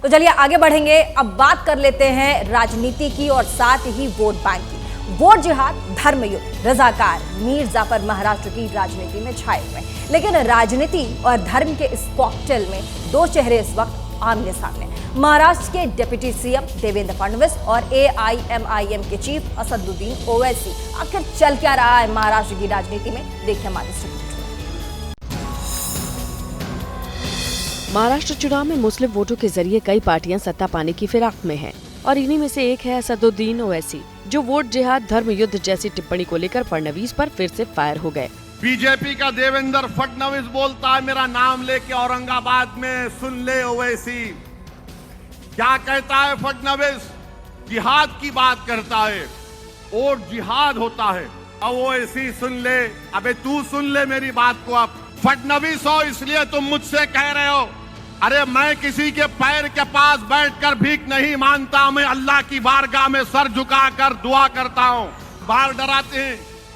तो चलिए आगे बढ़ेंगे। अब बात कर लेते हैं राजनीति की और साथ ही वोट बैंक की। वोट जिहाद, धर्म युद्ध, रजाकार, मीर जाफर महाराष्ट्र की राजनीति में छाए हुए, लेकिन राजनीति और धर्म के इस कॉकटेल में दो चेहरे इस वक्त आमने सामने। महाराष्ट्र के डिप्टी सीएम देवेंद्र फडणवीस और एआईएमआईएम के चीफ असदुद्दीन ओवैसी। आखिर चल क्या रहा है महाराष्ट्र की राजनीति में, देखिए हमारी रिपोर्ट। महाराष्ट्र चुनाव में मुस्लिम वोटों के जरिए कई पार्टियां सत्ता पाने की फिराक में हैं और इन्हीं में से एक है असदुद्दीन ओवैसी, जो वोट जिहाद, धर्म युद्ध जैसी टिप्पणी को लेकर फडणवीस पर फिर से फायर हो गए। बीजेपी का देवेंद्र फडणवीस बोलता है मेरा नाम लेके औरंगाबाद में, सुन ले ओवैसी। क्या कहता है फडणवीस? जिहाद की बात करता है, और जिहाद होता है। अब ओवैसी सुन ले, अबे तू सुन ले मेरी बात को। अब फडणवीस हो इसलिए तुम मुझसे कह रहे हो, अरे मैं किसी के पैर के पास बैठकर भीख नहीं मांगता, मैं अल्लाह की बारगाह में सर झुकाकर दुआ करता हूँ। बार डराते हैं,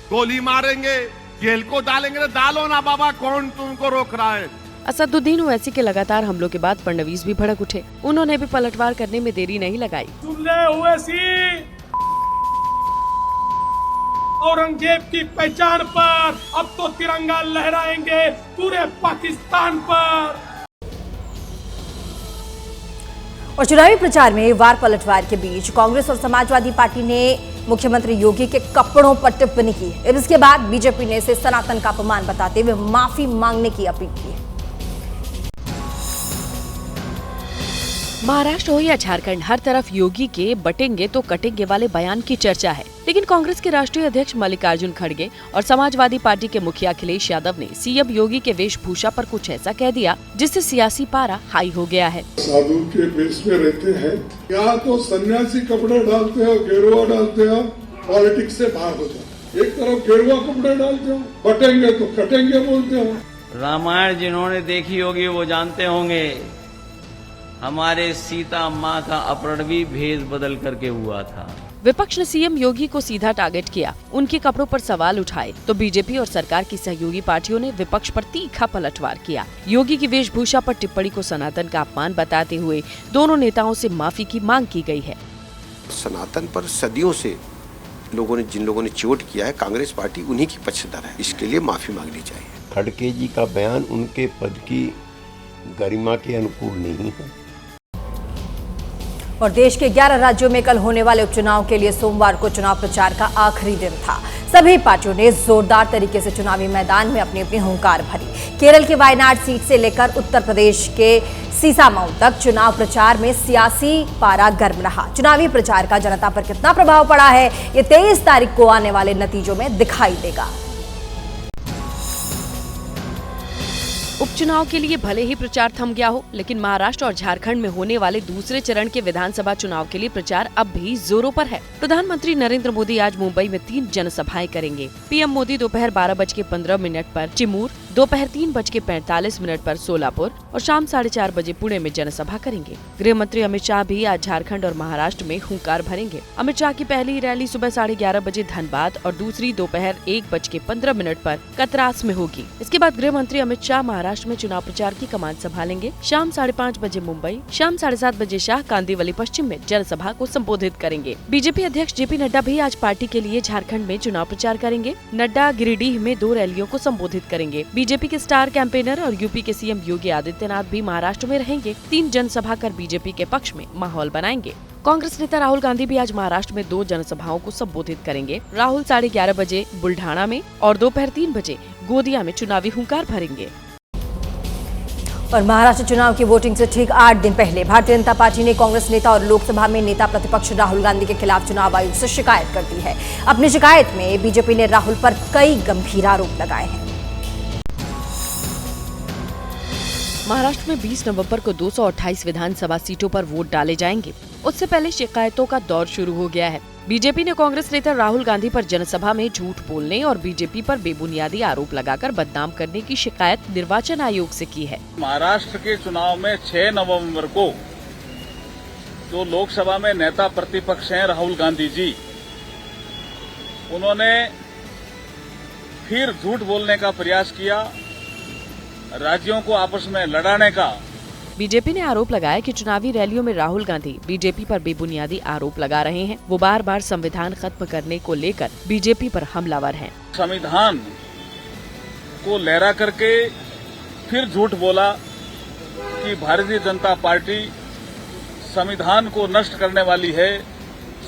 गोली मारेंगे, जेल को डालेंगे। डालो ना बाबा, कौन तुमको रोक रहा है? असदुद्दीन ओवैसी के लगातार हमलों के बाद फडणवीस भी भड़क उठे। उन्होंने भी पलटवार करने में देरी नहीं लगाई। सुन ले ओवैसी, औरंगजेब की पहचान पर अब तो तिरंगा लहराएंगे पूरे पाकिस्तान पर। और चुनावी प्रचार में वार पलटवार के बीच कांग्रेस और समाजवादी पार्टी ने मुख्यमंत्री योगी के कपड़ों पर टिप्पणी की। इसके बाद बीजेपी ने इसे सनातन का अपमान बताते हुए माफी मांगने की अपील की। महाराष्ट्र हो या झारखंड, हर तरफ योगी के बटेंगे तो कटेंगे वाले बयान की चर्चा है। लेकिन कांग्रेस के राष्ट्रीय अध्यक्ष मल्लिकार्जुन खड़गे और समाजवादी पार्टी के मुखिया अखिलेश यादव ने सीएम योगी के वेशभूषा पर कुछ ऐसा कह दिया जिससे सियासी पारा हाई हो गया है। साधु के वेश में रहते हैं, या तो सन्यासी कपड़े डालते हो, गेरुआ डालते हो, पॉलिटिक्स से बाहर हो जाओ। एक तरफ गेरुआ कपड़े डालते हो, बटेंगे तो कटेंगे बोलते हो। रामायण जिन्होंने देखी होगी वो जानते होंगे, हमारे सीता माँ का अपहरण भी भेष बदल करके हुआ था। विपक्ष ने सीएम योगी को सीधा टारगेट किया, उनके कपड़ों पर सवाल उठाए, तो बीजेपी और सरकार की सहयोगी पार्टियों ने विपक्ष पर तीखा पलटवार किया। योगी की वेशभूषा पर टिप्पणी को सनातन का अपमान बताते हुए दोनों नेताओं से माफी की मांग की गई है। सनातन पर सदियों से जिन लोगों ने चोट किया है, कांग्रेस पार्टी उन्हीं की पक्षधर है, इसके लिए माफी मांगनी चाहिए। खड़गे जी का बयान उनके पद की गरिमा के अनुकूल नहीं है। और देश के 11 राज्यों में कल होने वाले उपचुनाव के लिए सोमवार को चुनाव प्रचार का आखिरी दिन था। सभी पार्टियों ने जोरदार तरीके से चुनावी मैदान में अपनी अपनी हुंकार भरी। केरल के वायनाड सीट से लेकर उत्तर प्रदेश के सीसामऊ तक चुनाव प्रचार में सियासी पारा गर्म रहा। चुनावी प्रचार का जनता पर कितना प्रभाव पड़ा है, ये 23 तारीख को आने वाले नतीजों में दिखाई देगा। उपचुनाव के लिए भले ही प्रचार थम गया हो, लेकिन महाराष्ट्र और झारखंड में होने वाले दूसरे चरण के विधानसभा चुनाव के लिए प्रचार अब भी जोरों पर है। प्रधानमंत्री नरेंद्र मोदी आज मुंबई में 3 जनसभाएं करेंगे। पीएम मोदी दोपहर 12:15 पर चिमूर, दोपहर 3:45 पर सोलापुर और शाम 4:30 बजे पुणे में जनसभा करेंगे। गृह मंत्री अमित शाह भी आज झारखंड और महाराष्ट्र में हुंकार भरेंगे। अमित शाह की पहली रैली सुबह 11:30 बजे धनबाद और दूसरी दोपहर 1:15 पर कतरास में होगी। इसके बाद गृह मंत्री अमित शाह महाराष्ट्र में चुनाव प्रचार की कमान संभालेंगे। शाम 5:30 बजे मुंबई, शाम 7:30 बजे शाह कांदिवली पश्चिम में जनसभा को संबोधित करेंगे। बीजेपी अध्यक्ष जेपी नड्डा भी आज पार्टी के लिए झारखंड में चुनाव प्रचार करेंगे। नड्डा गिरिडीह में 2 रैलियों को संबोधित करेंगे। बीजेपी के स्टार कैंपेनर और यूपी के सीएम योगी आदित्यनाथ भी महाराष्ट्र में रहेंगे। 3 जनसभा कर बीजेपी के पक्ष में माहौल बनाएंगे। कांग्रेस नेता राहुल गांधी भी आज महाराष्ट्र में 2 जनसभाओं को संबोधित करेंगे। राहुल 11:30 बजे बुल्ढाना में और दोपहर 3 बजे गोदिया में चुनावी हुंकार भरेंगे। और महाराष्ट्र चुनाव की वोटिंग से ठीक 8 दिन पहले भारतीय जनता पार्टी ने कांग्रेस नेता और लोकसभा में नेता प्रतिपक्ष राहुल गांधी के खिलाफ चुनाव आयोग से शिकायत कर दी है। अपनी शिकायत में बीजेपी ने राहुल पर कई गंभीर आरोप लगाए हैं। महाराष्ट्र में 20 नवंबर को 228 विधानसभा सीटों पर वोट डाले जाएंगे। उससे पहले शिकायतों का दौर शुरू हो गया है। बीजेपी ने कांग्रेस नेता राहुल गांधी पर जनसभा में झूठ बोलने और बीजेपी पर बेबुनियादी आरोप लगाकर बदनाम करने की शिकायत निर्वाचन आयोग से की है। महाराष्ट्र के चुनाव में 6 नवंबर को जो लोकसभा में नेता प्रतिपक्ष हैं राहुल गांधी जी, उन्होंने फिर झूठ बोलने का प्रयास किया, राज्यों को आपस में लड़ाने का बीजेपी ने आरोप लगाया कि चुनावी रैलियों में राहुल गांधी बीजेपी पर बेबुनियादी आरोप लगा रहे हैं। वो बार बार संविधान खत्म करने को लेकर बीजेपी पर हमलावर हैं। संविधान को लहरा करके फिर झूठ बोला कि भारतीय जनता पार्टी संविधान को नष्ट करने वाली है,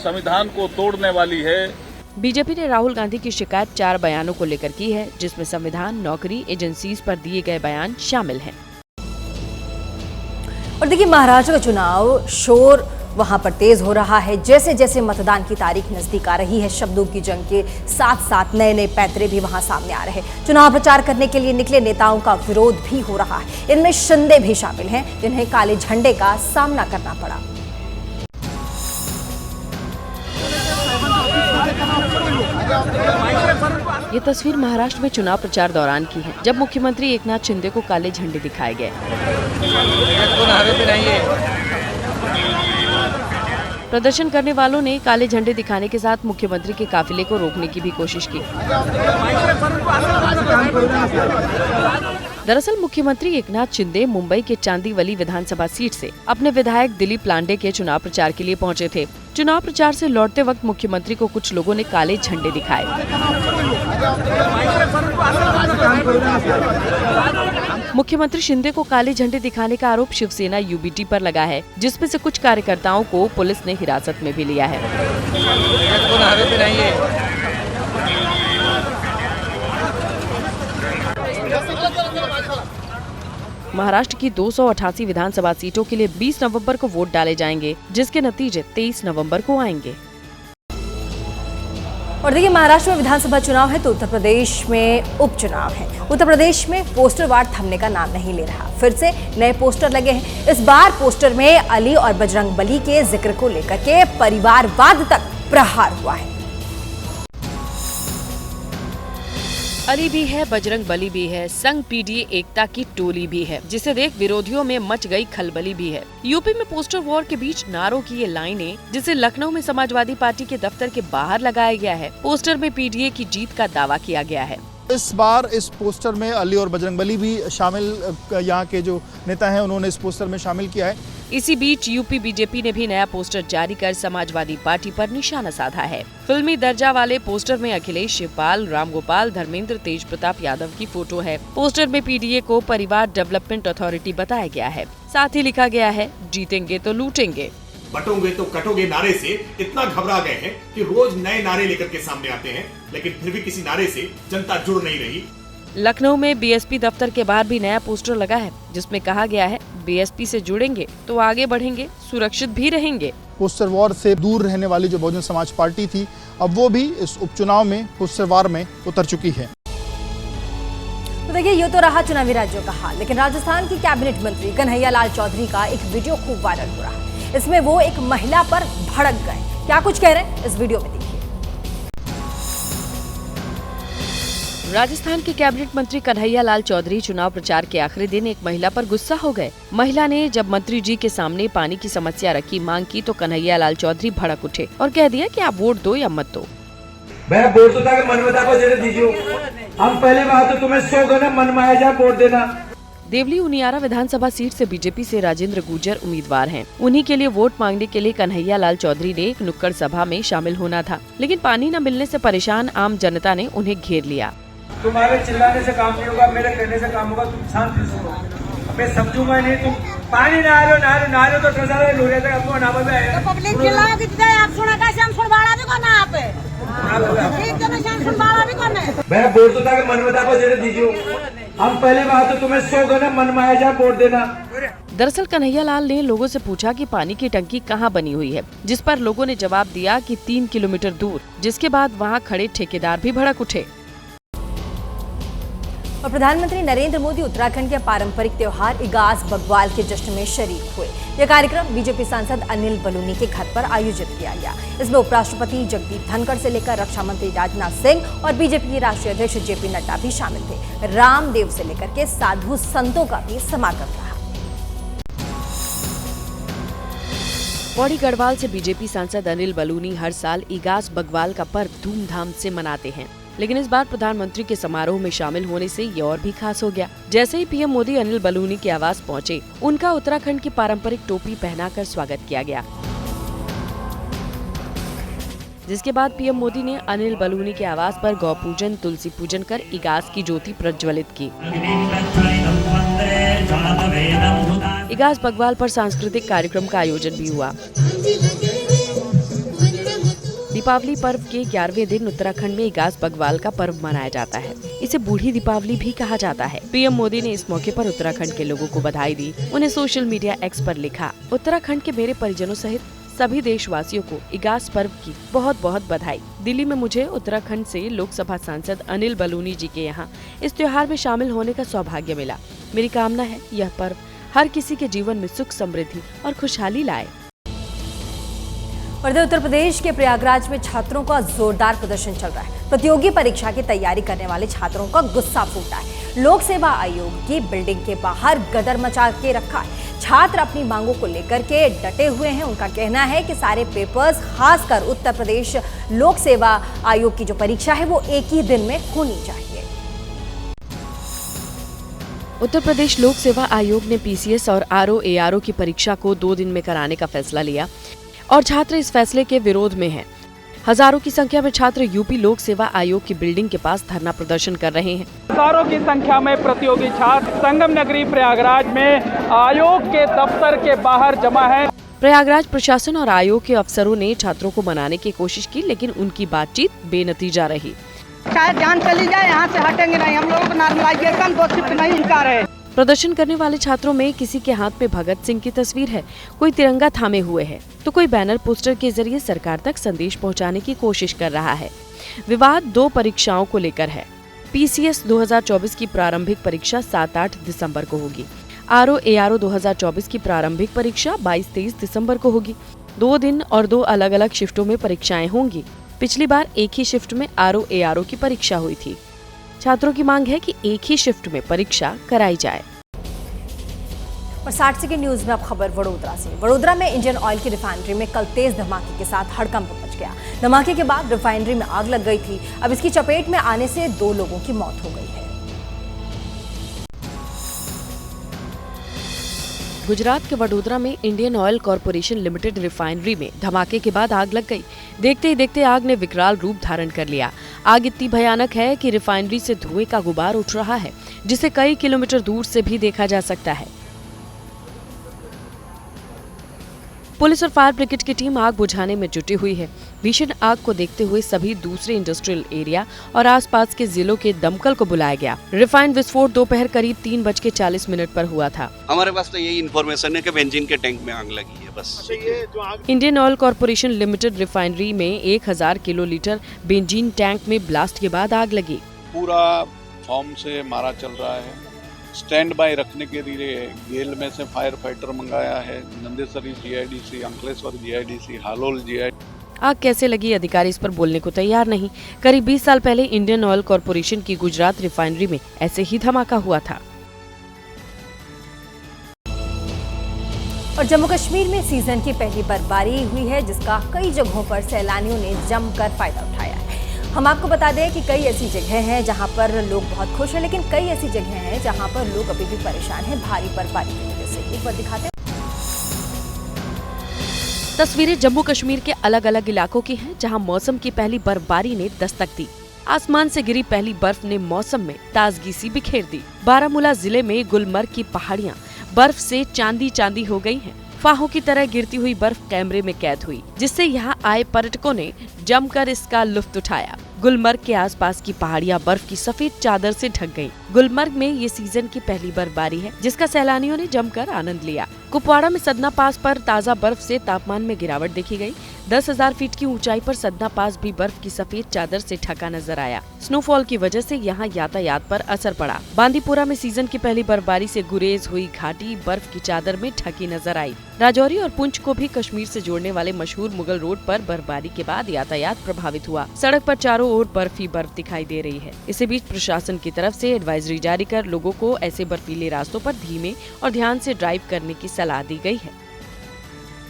संविधान को तोड़ने वाली है। बीजेपी ने राहुल गांधी की शिकायत 4 बयानों को लेकर की है, जिसमें संविधान, नौकरी, एजेंसीज पर दिए गए बयान शामिल हैं। और देखिए, महाराष्ट्र का चुनाव शोर वहां पर तेज हो रहा है। जैसे जैसे मतदान की तारीख नजदीक आ रही है, शब्दों की जंग के साथ साथ नए नए पैंतरे भी वहां सामने आ रहे हैं। चुनाव प्रचार करने के लिए निकले नेताओं का विरोध भी हो रहा है। इनमें शिंदे भी शामिल हैं, जिन्हें काले झंडे का सामना करना पड़ा। ये तस्वीर महाराष्ट्र में चुनाव प्रचार दौरान की है, जब मुख्यमंत्री एकनाथ शिंदे को काले झंडे दिखाए गए। प्रदर्शन करने वालों ने काले झंडे दिखाने के साथ मुख्यमंत्री के काफिले को रोकने की भी कोशिश की। दरअसल मुख्यमंत्री एकनाथ शिंदे मुंबई के चांदीवली विधानसभा सीट से अपने विधायक दिलीप लांडे के चुनाव प्रचार के लिए पहुंचे थे। चुनाव प्रचार से लौटते वक्त मुख्यमंत्री को कुछ लोगों ने काले झंडे दिखाए। मुख्यमंत्री शिंदे को काले झंडे दिखाने का आरोप शिवसेना यूबीटी पर लगा है, जिसमें से कुछ कार्यकर्ताओं को पुलिस ने हिरासत में भी लिया है। महाराष्ट्र की 288 विधानसभा सीटों के लिए 20 नवंबर को वोट डाले जाएंगे, जिसके नतीजे 23 नवंबर को आएंगे। और देखिए, महाराष्ट्र में विधानसभा चुनाव है तो उत्तर प्रदेश में उपचुनाव है। उत्तर प्रदेश में पोस्टर वार थमने का नाम नहीं ले रहा। फिर से नए पोस्टर लगे हैं। इस बार पोस्टर में अली और बजरंग बली के जिक्र को लेकर के परिवारवाद तक प्रहार हुआ है। अली भी है, बजरंग बली भी है, संग पीडीए एकता की टोली भी है, जिसे देख विरोधियों में मच गई खलबली भी है। यूपी में पोस्टर वॉर के बीच नारों की ये लाइनें, जिसे लखनऊ में समाजवादी पार्टी के दफ्तर के बाहर लगाया गया है। पोस्टर में पीडीए की जीत का दावा किया गया है। इस बार इस पोस्टर में अली और बजरंग बली भी शामिल, यहाँ के जो नेता हैं उन्होंने इस पोस्टर में शामिल किया है। इसी बीच यूपी बीजेपी ने भी नया पोस्टर जारी कर समाजवादी पार्टी पर निशाना साधा है। फिल्मी दर्जा वाले पोस्टर में अखिलेश, शिवपाल, रामगोपाल, धर्मेंद्र, तेज प्रताप यादव की फोटो है। पोस्टर में पीडीए को परिवार डेवलपमेंट अथॉरिटी बताया गया है। साथ ही लिखा गया है, जीतेंगे तो लूटेंगे, बटोगे तो कटोगे नारे से इतना घबरा गए हैं कि रोज नए नारे लेकर के सामने आते हैं, लेकिन फिर भी किसी नारे से जनता जुड़ नहीं रही। लखनऊ में बीएसपी दफ्तर के बाहर भी नया पोस्टर लगा है, जिसमें कहा गया है, बीएसपी से जुड़ेंगे तो आगे बढ़ेंगे, सुरक्षित भी रहेंगे। पोस्टर वॉर से दूर रहने वाली जो बहुजन समाज पार्टी थी, अब वो भी इस उपचुनाव में पोस्टर वॉर में उतर चुकी है। तो देखिए, ये तो रहा चुनावी राज्यों का हाल, लेकिन राजस्थान की कैबिनेट मंत्री कन्हैया लाल चौधरी का एक वीडियो खूब वायरल हो रहा है। इसमें वो एक महिला पर भड़क गए। क्या कुछ कह रहे हैं, इस वीडियो में देखिए। राजस्थान के कैबिनेट मंत्री कन्हैया लाल चौधरी चुनाव प्रचार के आखिरी दिन एक महिला पर गुस्सा हो गए। महिला ने जब मंत्री जी के सामने पानी की समस्या रखी, मांग की, तो कन्हैया लाल चौधरी भड़क उठे और कह दिया कि आप वोट दो या मत दो। मैं वोट तो था कि मनमता को देने दीजिए। हम पहले बात तो तुम्हें 100 गना मनमाया जा वोट देना। देवली उनियारा विधानसभा सीट से बीजेपी से राजेंद्र गुर्जर उम्मीदवार हैं। उन्हीं के लिए वोट मांगने के लिए कन्हैया लाल चौधरी ने एक नुक्कड़ सभा में शामिल होना था, लेकिन पानी न मिलने से परेशान आम जनता ने उन्हें घेर लिया। तुम्हारे चिल्लाने से काम नहीं होगा, मेरे कहने से काम होगा, तुम शांति से सुनो। मैं समझूंगा नहीं, तुम पानी ना आ रहे हो तो ट्रेजर लो रहे थे, आपको नाम में आएगा। पब्लिक चिल्लाओ कि आप सुना कैसे, हम सुनवाड़ा भी करना आप है। ठीक है, मैं सुनवाड़ा भी करना है। मैं वोट तो था कि मनमता को देने दीजिए। हम पहले बात तो तुम्हें 100 गना मनमाया जा वोट देना। दरअसल कन्हैया लाल ने लोगों से पूछा कि पानी की टंकी कहां बनी हुई है, जिस पर लोगों ने जवाब दिया कि 3 किलोमीटर दूर, जिसके बाद वहां खड़े ठेकेदार भी भड़क उठे। और प्रधानमंत्री नरेंद्र मोदी उत्तराखंड के पारंपरिक त्योहार इगास बग्वाल के जश्न में शरीक हुए। यह कार्यक्रम बीजेपी सांसद अनिल बलूनी के घर पर आयोजित किया गया। इसमें उपराष्ट्रपति जगदीप धनखड़ से लेकर रक्षा मंत्री राजनाथ सिंह और बीजेपी के राष्ट्रीय अध्यक्ष जेपी नड्डा भी शामिल थे। रामदेव से लेकर के साधु संतों का भी समागम रहा। पौड़ी गढ़वाल से बीजेपी सांसद अनिल बलूनी हर साल इगास बग्वाल का पर्व धूमधाम से मनाते हैं। लेकिन इस बार प्रधानमंत्री के समारोह में शामिल होने से ये और भी खास हो गया। जैसे ही पीएम मोदी अनिल बलूनी के आवास पहुँचे, उनका उत्तराखंड की पारंपरिक टोपी पहनाकर स्वागत किया गया, जिसके बाद पीएम मोदी ने अनिल बलूनी के आवास पर गौ पूजन, तुलसी पूजन कर इगास की ज्योति प्रज्वलित की। इगास बग्वाल पर सांस्कृतिक कार्यक्रम का आयोजन भी हुआ। दीपावली पर्व के 11वें दिन उत्तराखंड में इगास बग्वाल का पर्व मनाया जाता है। इसे बूढ़ी दीपावली भी कहा जाता है। पीएम मोदी ने इस मौके पर उत्तराखंड के लोगों को बधाई दी। उन्हें सोशल मीडिया एक्स पर लिखा, उत्तराखंड के मेरे परिजनों सहित सभी देशवासियों को इगास पर्व की बहुत बहुत बधाई। दिल्ली में मुझे उत्तराखंड से लोकसभा सांसद अनिल बलूनी जी के यहाँ इस त्योहार में शामिल होने का सौभाग्य मिला। मेरी कामना है यह पर्व हर किसी के जीवन में सुख, समृद्धि और खुशहाली लाए। उत्तर प्रदेश के प्रयागराज में छात्रों का जोरदार प्रदर्शन चल रहा है। प्रतियोगी परीक्षा की तैयारी करने वाले छात्रों का गुस्सा फूटा है। लोक सेवा आयोग की बिल्डिंग के बाहर गदर मचा के रखा है। छात्र अपनी मांगों को लेकर के डटे हुए हैं। उनका कहना है कि सारे पेपर्स, खासकर उत्तर प्रदेश लोक सेवा आयोग की जो परीक्षा है वो एक ही दिन में होनी चाहिए। उत्तर प्रदेश लोक सेवा आयोग ने पीसीएस और आरओ-एआरओ की परीक्षा को 2 दिन में कराने का फैसला लिया और छात्र इस फैसले के विरोध में हैं। हजारों की संख्या में छात्र यूपी लोक सेवा आयोग की बिल्डिंग के पास धरना प्रदर्शन कर रहे हैं। हजारों की संख्या में प्रतियोगी छात्र संगम नगरी प्रयागराज में आयोग के दफ्तर के बाहर जमा है। प्रयागराज प्रशासन और आयोग के अफसरों ने छात्रों को मनाने की कोशिश की, लेकिन उनकी बातचीत बेनतीजा रही। शायद जान चली जाए, यहाँ से हटेंगे नहीं, हम लोगों को नॉर्मलाइजेशन 2 शिफ्ट नहीं इनकार है। प्रदर्शन करने वाले छात्रों में किसी के हाथ में भगत सिंह की तस्वीर है, कोई तिरंगा थामे हुए है, तो कोई बैनर पोस्टर के जरिए सरकार तक संदेश पहुंचाने की कोशिश कर रहा है। विवाद 2 परीक्षाओं को लेकर है। पीसीएस 2024 की प्रारंभिक परीक्षा 7-8 दिसंबर को होगी। आरओ-एआरओ 2024 की प्रारंभिक परीक्षा 22-23 दिसंबर को होगी। 2 दिन और 2 अलग अलग शिफ्टों में परीक्षाएं होंगी। पिछली बार एक ही शिफ्ट में आरओ-एआरओ की परीक्षा हुई थी। छात्रों की मांग है कि एक ही शिफ्ट में परीक्षा कराई जाए। और 60 सेकंड न्यूज में अब खबर वडोदरा से। वडोदरा में इंडियन ऑयल की रिफाइनरी में कल तेज धमाके के साथ हड़कंप मच गया। धमाके के बाद रिफाइनरी में आग लग गई थी। अब इसकी चपेट में आने से 2 लोगों की मौत हो गई है। गुजरात के वडोदरा में Indian oil corporation limited refinery में धमाके के बाद आग लग गई। देखते ही देखते आग ने विकराल रूप धारण कर लिया। आग इतनी भयानक है कि रिफाइनरी से धुएं का गुबार उठ रहा है, जिसे कई किलोमीटर दूर से भी देखा जा सकता है। पुलिस और फायर ब्रिगेड की टीम आग बुझाने में जुटी हुई है। भीषण आग को देखते हुए सभी दूसरे इंडस्ट्रियल एरिया और आसपास के जिलों के दमकल को बुलाया गया। रिफाइंड विस्फोट दोपहर करीब 3:40 पर हुआ था। हमारे पास तो यही इन्फॉर्मेशन है कि बेंजीन के टैंक में आग लगी है बस। Indian oil corporation limited refinery में 1000 किलोलीटर बेंजीन टैंक में ब्लास्ट के बाद आग लगी। पूरा फॉर्म से मारा चल रहा है। स्टैंड बाय रखने के लिए गेल में से फायर फाइटर मंगाया है। Nandesari GIDC, Ankleshwar GIDC, Halol GIDC. आग कैसे लगी, अधिकारी इस पर बोलने को तैयार नहीं। करीब 20 साल पहले इंडियन ऑयल कॉरपोरेशन की गुजरात रिफाइनरी में ऐसे ही धमाका हुआ था। और जम्मू कश्मीर में सीजन की पहली बर्फबारी हुई है, जिसका कई जगहों पर सैलानियों ने जमकर फायदा उठाया है। हम आपको बता दें कि कई ऐसी जगह हैं जहां पर लोग बहुत खुश हैं, लेकिन कई ऐसी जगह हैं जहां पर लोग अभी भी परेशान हैं भारी बर्फबारी की वजह से। एक बार दिखाते हैं। तस्वीरें जम्मू कश्मीर के अलग अलग इलाकों की हैं, जहां मौसम की पहली बर्फबारी ने दस्तक दी। आसमान से गिरी पहली बर्फ ने मौसम में ताजगी सी बिखेर दी। बारामूला जिले में गुलमर्ग की पहाड़ियां बर्फ से चांदी चांदी हो गई हैं। फाहों की तरह गिरती हुई बर्फ कैमरे में कैद हुई, जिससे यहां आए पर्यटकों ने जमकर इसका लुत्फ उठाया। गुलमर्ग के आसपास की पहाड़ियां बर्फ की सफेद चादर से ढक गईं। गुलमर्ग में ये सीजन की पहली बर्फबारी है, जिसका सैलानियों ने जमकर आनंद लिया। कुपवाड़ा में सदना पास पर ताजा बर्फ से तापमान में गिरावट देखी गई। 10,000 फीट की ऊंचाई पर सदना पास भी बर्फ की सफेद चादर से ढका नजर आया। स्नोफॉल की वजह से यहाँ यातायात पर असर पड़ा। बांदीपुरा में सीजन की पहली बर्फबारी से गुरेज हुई घाटी बर्फ की चादर में ढकी नजर आई। राजौरी और पुंछ को भी कश्मीर से जोड़ने वाले मशहूर मुगल रोड पर बर्फबारी के बाद यातायात प्रभावित हुआ। सड़क पर चारों ओर बर्फ ही बर्फ दिखाई दे रही है। इसी बीच प्रशासन की तरफ से एडवाइजरी जारी कर लोगों को ऐसे बर्फीले रास्तों पर धीमे और ध्यान से ड्राइव करने की सलाह दी गई है।